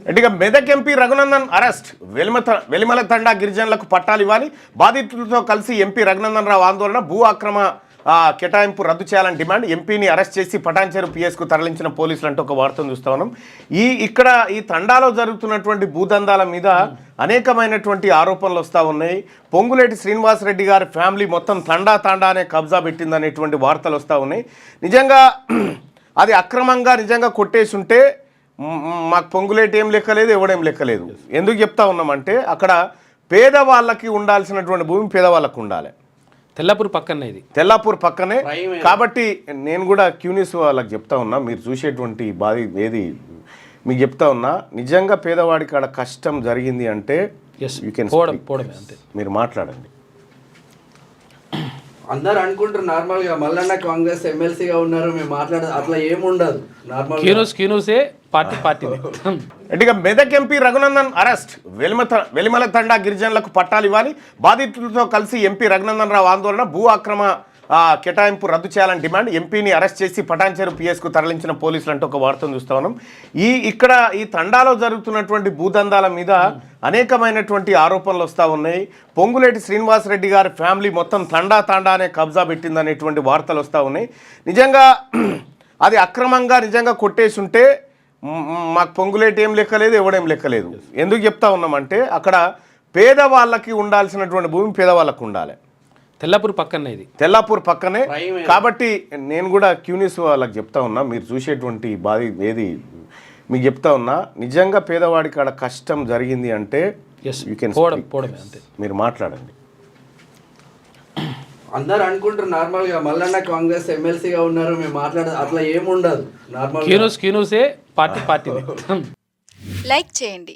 ఇక Medak MP Raghunandan arrest Velimala Thanda గిరిజనులకు పట్టాలు ఇవ్వాలి, బాధితులతో కలిసి ఎంపీ రఘునందన్ రావు ఆందోళన, భూ అక్రమ కేటాయింపు రద్దు చేయాలని డిమాండ్, ఎంపీని అరెస్ట్ చేసి పటాన్చెరు పిఎస్కు తరలించిన పోలీసులు అంటూ ఒక వార్తను చూస్తా ఉన్నాం. ఇక్కడ ఈ తండాలో జరుగుతున్నటువంటి భూదందాల మీద అనేకమైనటువంటి ఆరోపణలు వస్తూ ఉన్నాయి. పొంగులేటి శ్రీనివాసరెడ్డి గారి ఫ్యామిలీ మొత్తం తండానే కబ్జా పెట్టిందనేటువంటి వార్తలు వస్తూ ఉన్నాయి. నిజంగా అది అక్రమంగా నిజంగా కొట్టేసి ఉంటే మాకు పొంగులేటి ఏం లెక్కలేదు, ఎవడేం లెక్కలేదు. ఎందుకు చెప్తా ఉన్నామంటే అక్కడ పేదవాళ్ళకి ఉండాల్సినటువంటి భూమి పేదవాళ్ళకు ఉండాలి. తెల్లాపూర్ పక్కనే, ఇది తెల్లాపూర్ పక్కనే. కాబట్టి నేను కూడా క్యూనిస్ వాళ్ళకి చెప్తా ఉన్నా, మీరు చూసేటువంటి బాధ ఏది మీకు చెప్తా ఉన్నా, నిజంగా పేదవాడికి ఆడ కష్టం జరిగింది అంటే యూ కెన్ మీరు మాట్లాడండి. అందరు అనుకుంటారు నార్మల్గా మల్లన్న కాంగ్రెస్ ఎమ్మెల్సీగా ఉన్నారు, మేము మాట్లాడదు, అట్లా ఏముండదు. నార్మల్ క్యూనూసే పార్టీ. ఇక మెదక్ ఎంపీ రఘునందన్ అరెస్ట్ వెలిమల తండా గిరిజనులకు పట్టాలు ఇవ్వాలి, బాధితులతో కలిసి ఎంపీ రఘునందన్ రావు ఆందోళన, భూ అక్రమ కేటాయింపు రద్దు చేయాలని డిమాండ్, ఎంపీని అరెస్ట్ చేసి పటాన్చెరు పిఎస్కు తరలించిన పోలీసులు అంటూ ఒక వార్తను చూస్తా ఉన్నాం. ఇక్కడ ఈ తండాలో జరుగుతున్నటువంటి భూదందాల మీద అనేకమైనటువంటి ఆరోపణలు వస్తూ ఉన్నాయి. పొంగులేటి శ్రీనివాసరెడ్డి గారి ఫ్యామిలీ మొత్తం తండానే కబ్జా పెట్టిందనేటువంటి వార్తలు వస్తూ ఉన్నాయి. నిజంగా అది అక్రమంగా నిజంగా కొట్టేసి ఉంటే మాకు పొంగులేటి ఏం లెక్కలేదు, ఎవడేం లెక్కలేదు. ఎందుకు చెప్తా ఉన్నామంటే అక్కడ పేదవాళ్ళకి ఉండాల్సినటువంటి భూమి పేదవాళ్ళకు ఉండాలి. తెల్లాపూర్ పక్కనే, ఇది తెల్లాపూర్ పక్కనే. కాబట్టి నేను కూడా క్యూనిస్ వాళ్ళకి చెప్తా ఉన్నా, మీరు చూసేటువంటి బాధ ఏది మీకు చెప్తా ఉన్నా, నిజంగా పేదవాడికి ఆడ కష్టం జరిగింది అంటే యూ కెన్ మీరు మాట్లాడండి. అందరు అనుకుంటారు నార్మల్గా మల్లన్న కాంగ్రెస్ ఎమ్మెల్సీగా ఉన్నారు, మేము మాట్లాడదు, అట్లా ఏముండదు. నార్మల్ క్యూనూసే పార్టీ. లైక్ చేయండి,